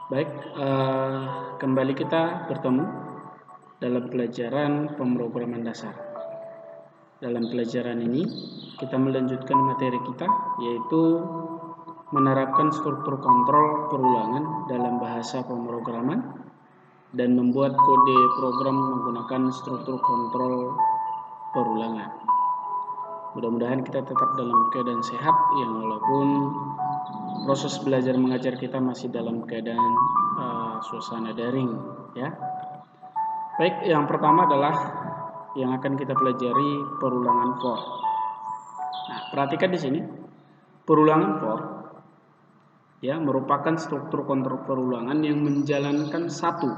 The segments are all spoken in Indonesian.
Baik, kembali kita bertemu dalam pelajaran pemrograman dasar. Dalam pelajaran ini, kita melanjutkan materi kita, yaitu menerapkan struktur kontrol perulangan dalam bahasa pemrograman dan membuat kode program menggunakan struktur kontrol perulangan. Mudah-mudahan kita tetap dalam keadaan sehat, yang walaupun proses belajar mengajar kita masih dalam keadaan suasana daring, ya. Baik, yang pertama adalah yang akan kita pelajari perulangan for. Nah, perhatikan di sini, perulangan for ya merupakan struktur kontrol perulangan yang menjalankan satu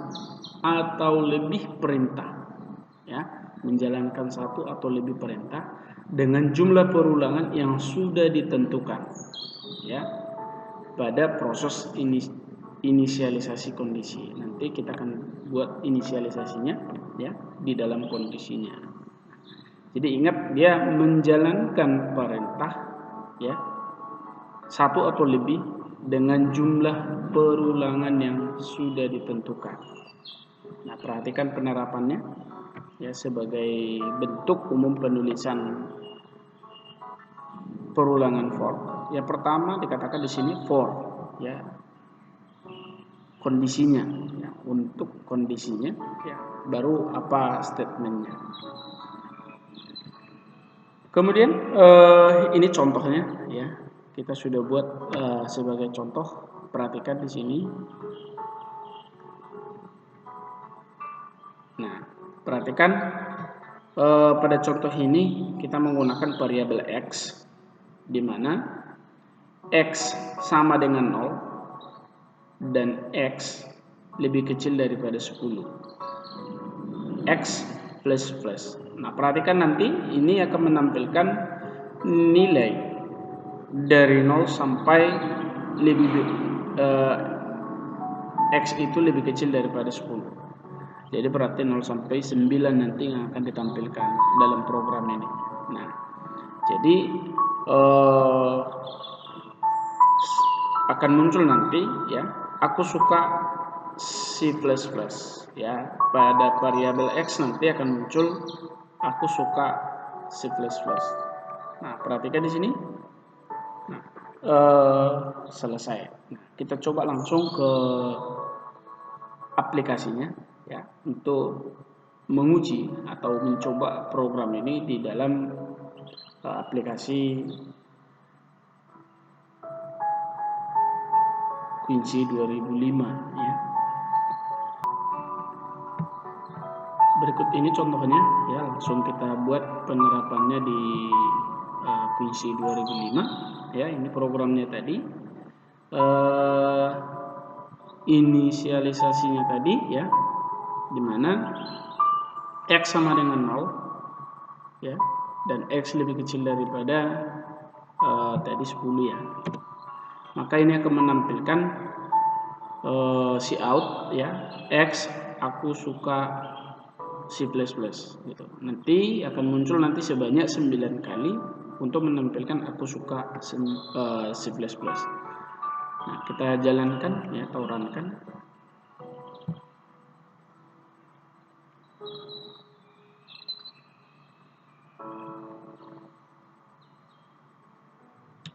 atau lebih perintah, ya, menjalankan satu atau lebih perintah dengan jumlah perulangan yang sudah ditentukan, ya, pada proses inisialisasi kondisi. Nanti kita akan buat inisialisasinya, ya, di dalam kondisinya. Jadi ingat, dia menjalankan perintah, ya, satu atau lebih dengan jumlah perulangan yang sudah ditentukan. Nah, perhatikan penerapannya, ya, sebagai bentuk umum penulisan perulangan for. Yang pertama dikatakan di sini for, ya, kondisinya, ya, untuk kondisinya, ya, baru apa statementnya. Kemudian ini contohnya, ya, kita sudah buat sebagai contoh. Perhatikan di sini. Nah, perhatikan pada contoh ini kita menggunakan variabel x, di mana x sama dengan 0 dan x lebih kecil daripada 10. X plus plus. Nah, perhatikan nanti ini akan menampilkan nilai dari 0 sampai x itu lebih kecil daripada 10. Jadi berarti 0 sampai 9 nanti yang akan ditampilkan dalam program ini. Nah, jadi akan muncul nanti, ya, aku suka C++, ya, pada variabel x nanti akan muncul aku suka C++. Nah, perhatikan di sini. Nah, selesai. Nah, kita coba langsung ke aplikasinya, ya, untuk menguji atau mencoba program ini di dalam aplikasi Quincy 2005, ya. Berikut ini contohnya, ya, langsung kita buat penerapannya di Quincy 2005, ya. Ini programnya tadi, inisialisasinya tadi, ya, dimana x sama dengan 0, ya, dan x lebih kecil daripada tadi 10, ya. Maka ini akan menampilkan cout, ya, x aku suka C++, gitu. Nanti akan muncul nanti sebanyak 9 kali untuk menampilkan aku suka C++. Nah, kita jalankan, ya, atau runkan.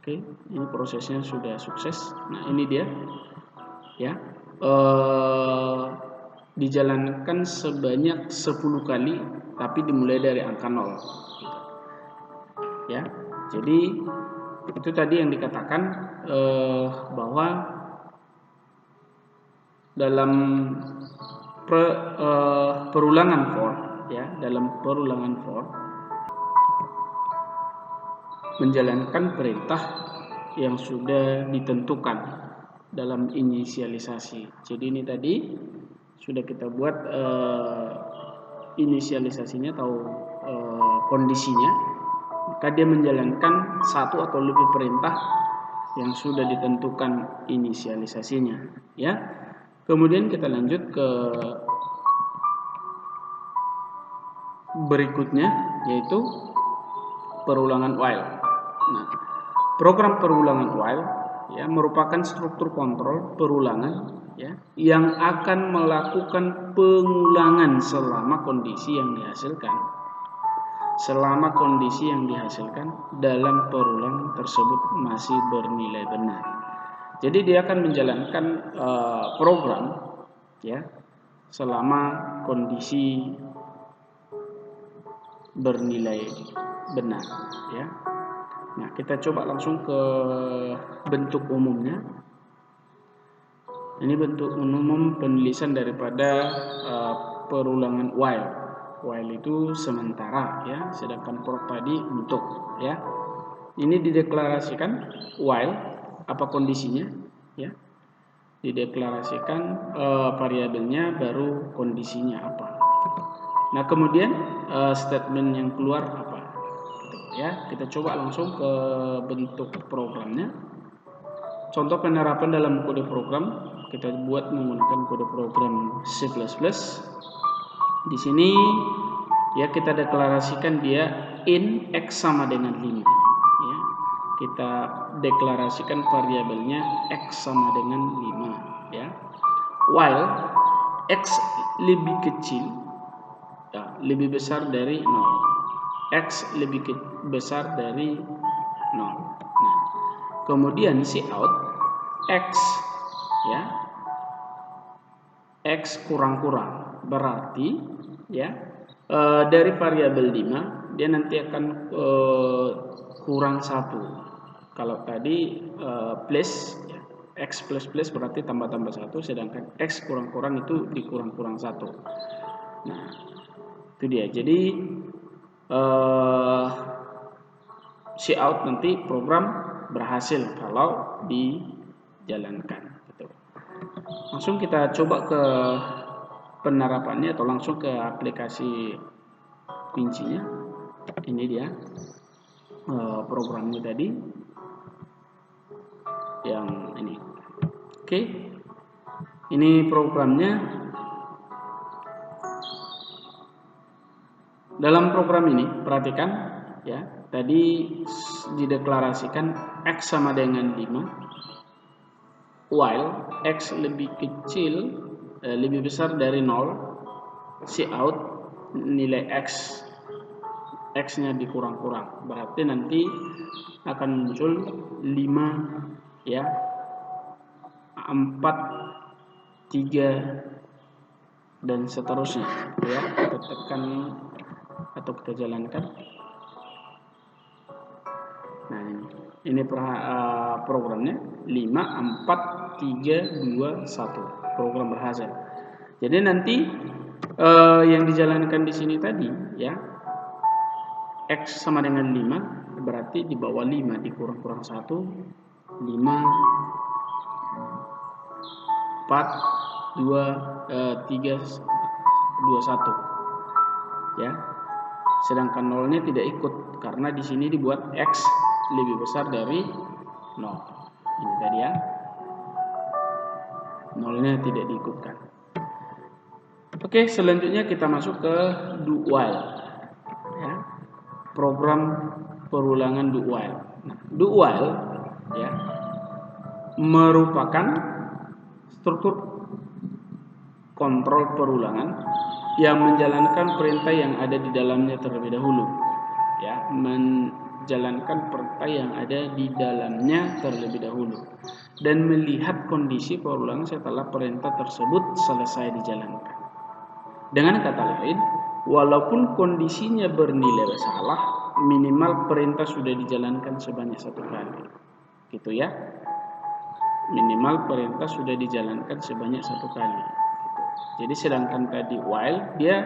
Oke, ini prosesnya sudah sukses. Nah, ini dia, ya, dijalankan sebanyak 10 kali, tapi dimulai dari angka 0, ya. Jadi itu tadi yang dikatakan bahwa dalam perulangan for, ya, dalam perulangan for menjalankan perintah yang sudah ditentukan dalam inisialisasi. Jadi ini tadi sudah kita buat inisialisasinya atau kondisinya, maka dia menjalankan satu atau lebih perintah yang sudah ditentukan inisialisasinya, ya. Kemudian kita lanjut ke berikutnya, yaitu perulangan while. Nah, program perulangan while ya merupakan struktur kontrol perulangan ya yang akan melakukan pengulangan selama kondisi yang dihasilkan dalam perulangan tersebut masih bernilai benar. Jadi dia akan menjalankan program ya selama kondisi bernilai benar ya. Nah, kita coba langsung ke bentuk umumnya. Ini bentuk umum penulisan daripada perulangan while. While itu sementara ya, sedangkan for tadi untuk ya. Ini dideklarasikan while apa kondisinya ya. Dideklarasikan variabelnya baru kondisinya apa. Nah, kemudian statement yang keluar apa? Ya, kita coba langsung ke bentuk programnya. Contoh penerapan dalam kode program kita buat menggunakan kode program C++. Di sini ya kita deklarasikan dia in x sama dengan 5. Ya, kita deklarasikan variabelnya x sama dengan 5. Ya, while x lebih kecil, ya, lebih besar dari 0. X lebih besar dari 0. Nah, kemudian cout X ya, X kurang-kurang berarti ya dari variabel 5 dia nanti akan kurang 1. Kalau tadi plus ya, X plus plus berarti tambah-tambah 1, sedangkan X kurang-kurang itu dikurang-kurang 1. Nah, itu dia. Jadi cout nanti program berhasil kalau dijalankan gitu. Langsung kita coba ke penerapannya atau langsung ke aplikasi kuncinya. Ini dia programnya tadi yang ini. Oke, ini programnya. Dalam program ini perhatikan ya, tadi dideklarasikan X sama dengan 5 while X lebih kecil lebih besar dari 0, cout nilai X nya dikurang-kurang, berarti nanti akan muncul 5 ya, 4, 3 dan seterusnya ya. Kita tekan atau kita jalankan. Nah, ini programnya 5, 4, 3, 2, 1. Program berhasil. Jadi nanti yang dijalankan di sini tadi ya, X sama dengan 5 berarti di bawah 5 dikurang-kurang 1, 5, 4, 2, 3, 2, 1 ya. Sedangkan nolnya tidak ikut karena di sini dibuat X lebih besar dari 0. Ini tadi ya, nolnya tidak diikutkan. Oke, selanjutnya kita masuk ke do while ya, program perulangan do while. Nah, do while ya merupakan struktur kontrol perulangan yang menjalankan perintah yang ada di dalamnya terlebih dahulu ya, menjalankan perintah yang ada di dalamnya terlebih dahulu dan melihat kondisi perulangan setelah perintah tersebut selesai dijalankan. Dengan kata lain, walaupun kondisinya bernilai salah, minimal perintah sudah dijalankan sebanyak 1 kali gitu ya, minimal perintah sudah dijalankan sebanyak 1 kali. Jadi sedangkan tadi while dia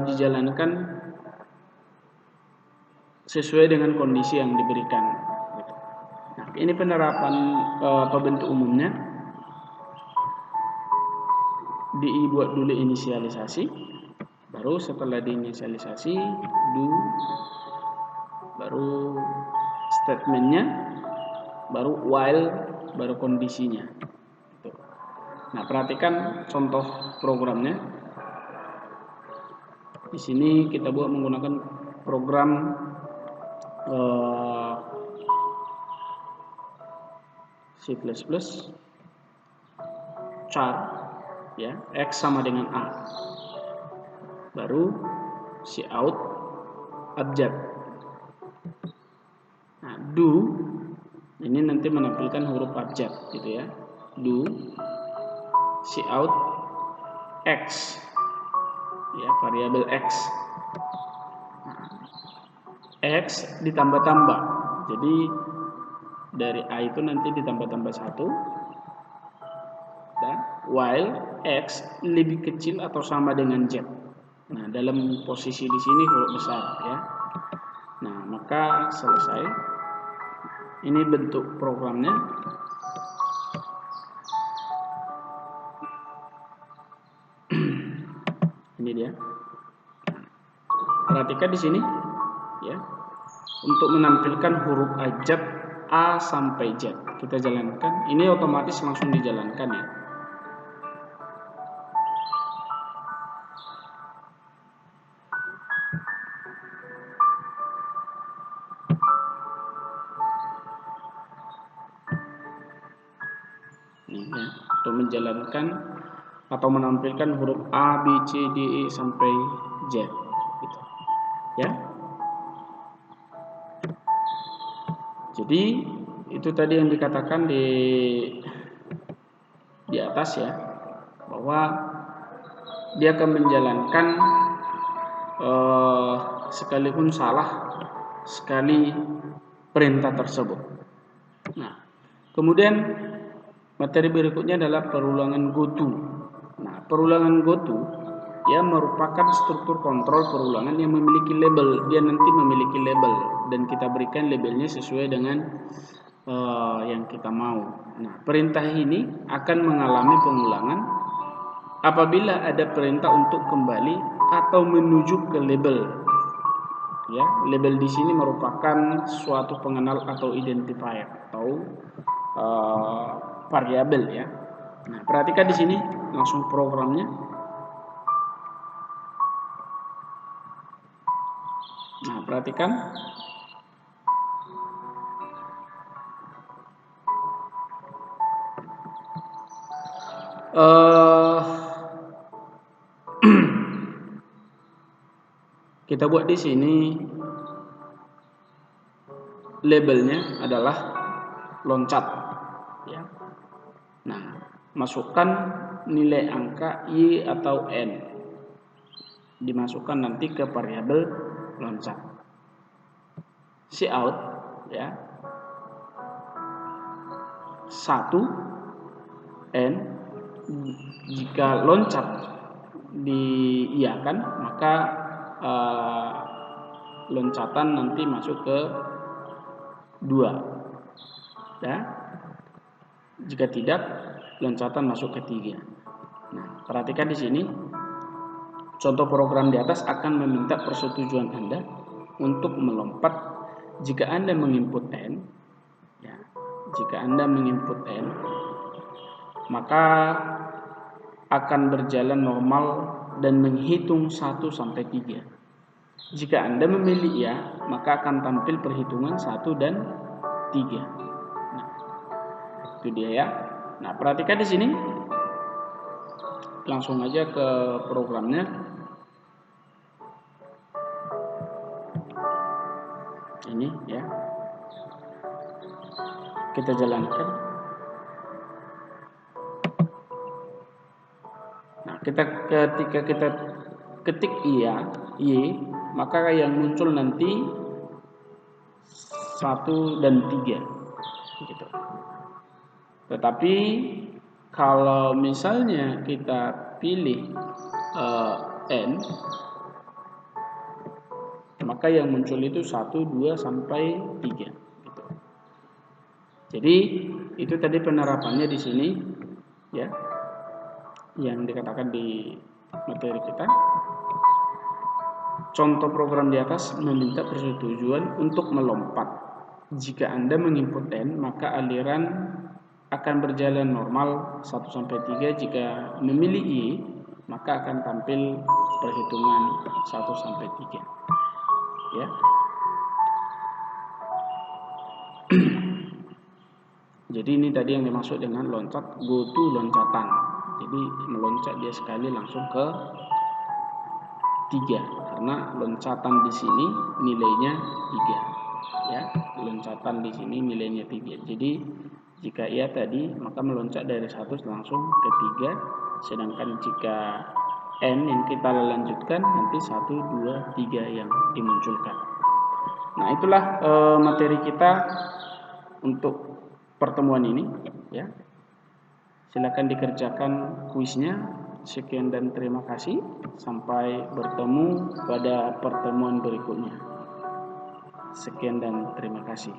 dijalankan sesuai dengan kondisi yang diberikan. Nah, ini penerapan bentuk umumnya. Dibuat dulu inisialisasi, baru setelah diinisialisasi do, baru statementnya, baru while, baru kondisinya. Nah, perhatikan contoh programnya. Di sini kita buat menggunakan program C++ char ya, X sama dengan A, baru cout abjad. Nah, do ini nanti menampilkan huruf abjad gitu ya, do cout X ya, variabel X. Nah, X ditambah-tambah, jadi dari A itu nanti ditambah-tambah 1, dan while X lebih kecil atau sama dengan Z. Nah, dalam posisi di sini huruf besar ya. Nah, maka selesai. Ini bentuk programnya. Ini dia. Perhatikan di sini ya. Untuk menampilkan huruf abjad A sampai Z, kita jalankan. Ini otomatis langsung dijalankan ya. Ini ya, untuk menjalankan atau menampilkan huruf A, B, C, D, E sampai Z gitu. Ya. Jadi itu tadi yang dikatakan di atas ya, bahwa dia akan menjalankan sekalipun salah sekali perintah tersebut. Nah, kemudian materi berikutnya adalah perulangan goto. Nah, perulangan goto ya merupakan struktur kontrol perulangan yang memiliki label. Dia nanti memiliki label dan kita berikan labelnya sesuai dengan yang kita mau. Nah, perintah ini akan mengalami pengulangan apabila ada perintah untuk kembali atau menuju ke label. Ya, label di sini merupakan suatu pengenal atau identifier atau variabel ya. Nah, perhatikan di sini langsung programnya. Nah, perhatikan. Kita buat di sini labelnya adalah loncat ya. Nah, masukkan nilai angka Y atau N, dimasukkan nanti ke variabel loncat. Cout ya, 1 N. Jika loncat diiyakan, maka loncatan nanti masuk ke 2 ya. Jika tidak, loncatan masuk ke 3. Nah, perhatikan di sini contoh program di atas akan meminta persetujuan Anda untuk melompat jika Anda menginput N ya. Jika Anda menginput N, maka akan berjalan normal dan menghitung 1 sampai 3. Jika Anda memilih ya, maka akan tampil perhitungan 1 dan 3. Nah, itu dia ya. Nah, perhatikan di sini. Langsung aja ke programnya. Ini ya. Kita jalankan. Nah, ketika kita ketik iya, Y, maka yang muncul nanti 1 dan 3 gitu. Tetapi kalau misalnya kita pilih N, maka yang muncul itu 1, 2 sampai 3 gitu. Jadi itu tadi penerapannya di sini ya, yang dikatakan di materi kita. Contoh program di atas meminta persetujuan untuk melompat. Jika Anda menginput N, maka aliran akan berjalan normal 1 sampai 3. Jika memilih Y, maka akan tampil perhitungan 1 sampai 3. Ya. Jadi ini tadi yang dimaksud dengan loncat, go to loncatan. Jadi meloncat dia sekali langsung ke 3, karena loncatan di sini nilainya 3. Ya, loncatan di sini nilainya 3. Jadi jika ia tadi maka meloncat dari 1 langsung ke 3, sedangkan jika n yang kita lanjutkan nanti 1, 2, 3 yang dimunculkan. Nah, itulah materi kita untuk pertemuan ini, ya. Silakan dikerjakan kuisnya. Sekian dan terima kasih. Sampai bertemu pada pertemuan berikutnya. Sekian dan terima kasih.